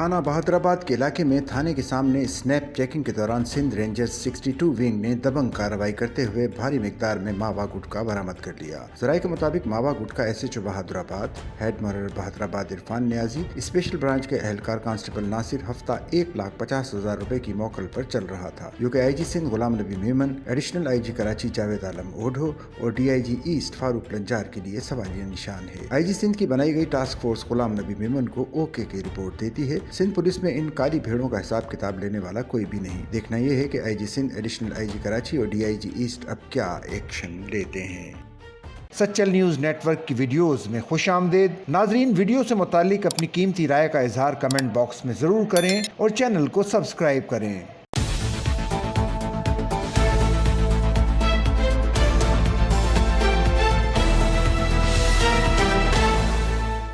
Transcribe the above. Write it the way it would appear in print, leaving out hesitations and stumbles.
थाना बहादुराबाद के इलाके में थाने के सामने स्नैप चेकिंग के दौरान सिंध रेंजर्स 62 विंग ने दबंग कार्रवाई करते हुए भारी मिकदार में मावा गुटखा बरामद कर लिया। जराये के मुताबिक मावा गुटखा SHO बहादुराबाद, हेड मर्डर बहादुराबाद इरफान नियाजी, स्पेशल ब्रांच के एहलकार कांस्टेबल नासिर हफ्ता 1,50,000 रुपए की मौकल पर चल रहा था, जो कि IG Sindh Ghulam Nabi Memon, additional IG Karachi Javed Alam ओढ़ो और DIG ईस्ट फारूक लंजार के लिए सवालिया निशान है। IG सिंध की बनाई गई टास्क फोर्स गुलाम नबी मेमन को OK की रिपोर्ट देती है। सिंध पुलिस में इन काली भेड़ों का हिसाब किताब लेने वाला कोई भी नहीं। देखना यह है कि IG Sindh, additional IG Karachi और DIG ईस्ट अब क्या एक्शन लेते हैं। सच्चल न्यूज़ नेटवर्क की वीडियोस में खुशामदीद। नाजरीन, वीडियो से मुतालिक अपनी कीमती राय का इजहार कमेंट बॉक्स में ज़रूर करें और चैनल को सब्सक्राइब करें।